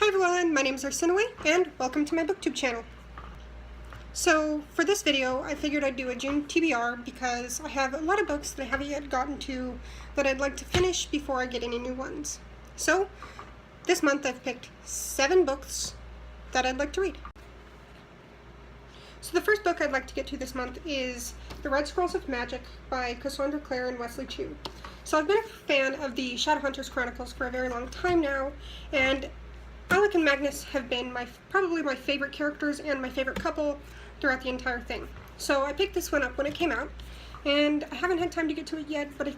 Hi everyone, my name is Arsenaway, and welcome to my booktube channel. So for this video, I figured I'd do a June TBR because I have a lot of books that I haven't yet gotten to that I'd like to finish before I get any new ones. So this month I've picked 7 books that I'd like to read. So the first book I'd like to get to this month is The Red Scrolls of Magic by Cassandra Clare and Wesley Chu. So I've been a fan of the Shadowhunters Chronicles for a very long time now, and Alec and Magnus have been probably my favorite characters and my favorite couple throughout the entire thing. So I picked this one up when it came out, and I haven't had time to get to it yet, but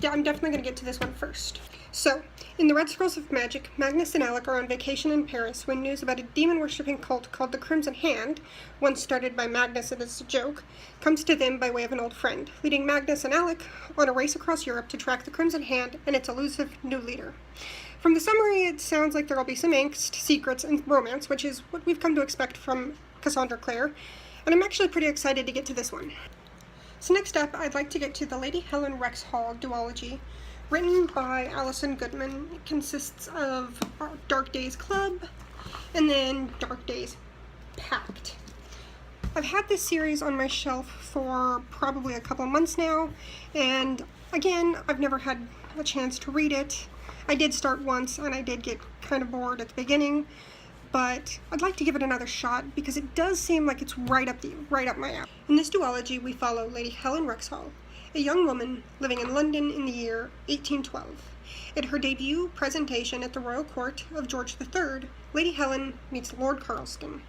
I'm definitely going to get to this one first. So, in The Red Scrolls of Magic, Magnus and Alec are on vacation in Paris when news about a demon-worshipping cult called the Crimson Hand, once started by Magnus as a joke, comes to them by way of an old friend, leading Magnus and Alec on a race across Europe to track the Crimson Hand and its elusive new leader. From the summary, it sounds like there will be some angst, secrets, and romance, which is what we've come to expect from Cassandra Clare, and I'm actually pretty excited to get to this one. So next up, I'd like to get to the Lady Helen Rexhall duology, written by Alison Goodman. It consists of Dark Days Club, and then Dark Days Pact. I've had this series on my shelf for probably a couple months now, and again, I've never had a chance to read it. I did start once, and I did get kind of bored at the beginning, but I'd like to give it another shot because it does seem like it's right up my alley. In this duology, we follow Lady Helen Rexhall, a young woman living in London in the year 1812. At her debut presentation at the royal court of George III, Lady Helen meets Lord Carlston,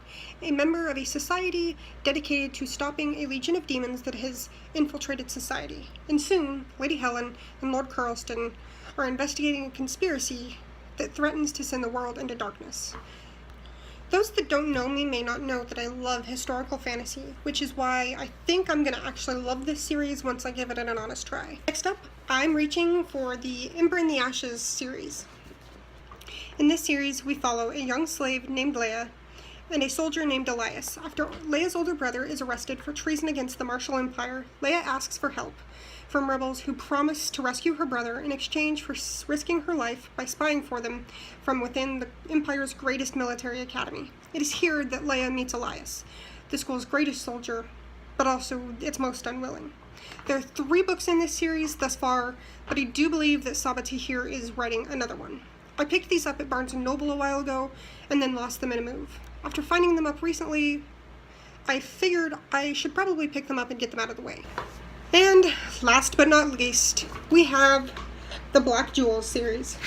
a member of a society dedicated to stopping a legion of demons that has infiltrated society. And soon, Lady Helen and Lord Carlston are investigating a conspiracy that threatens to send the world into darkness. Those that don't know me may not know that I love historical fantasy, which is why I think I'm going to actually love this series once I give it an honest try. Next up, I'm reaching for the Ember in the Ashes series. In this series, we follow a young slave named Leia and a soldier named Elias. After Leia's older brother is arrested for treason against the Martial Empire, Leia asks for help from rebels who promise to rescue her brother in exchange for risking her life by spying for them from within the Empire's greatest military academy. It is here that Leia meets Elias, the school's greatest soldier, but also its most unwilling. There are 3 books in this series thus far, but I do believe that Sabatihir is writing another one. I picked these up at Barnes & Noble a while ago, and then lost them in a move. After finding them up recently, I figured I should probably pick them up and get them out of the way. And last but not least, we have the Black Jewels series.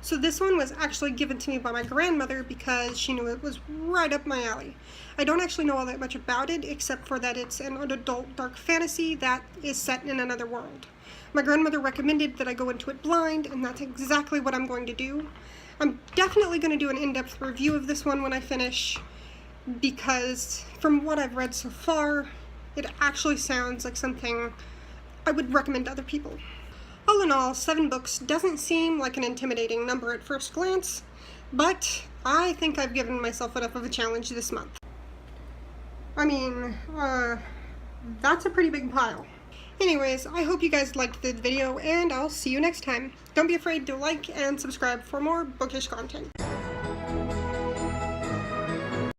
So this one was actually given to me by my grandmother because she knew it was right up my alley. I don't actually know all that much about it, except for that it's an adult dark fantasy that is set in another world. My grandmother recommended that I go into it blind, and that's exactly what I'm going to do. I'm definitely going to do an in-depth review of this one when I finish, because from what I've read so far, it actually sounds like something I would recommend to other people. All in all, 7 books doesn't seem like an intimidating number at first glance, but I think I've given myself enough of a challenge this month. I mean, that's a pretty big pile. Anyways, I hope you guys liked the video, and I'll see you next time. Don't be afraid to like and subscribe for more bookish content.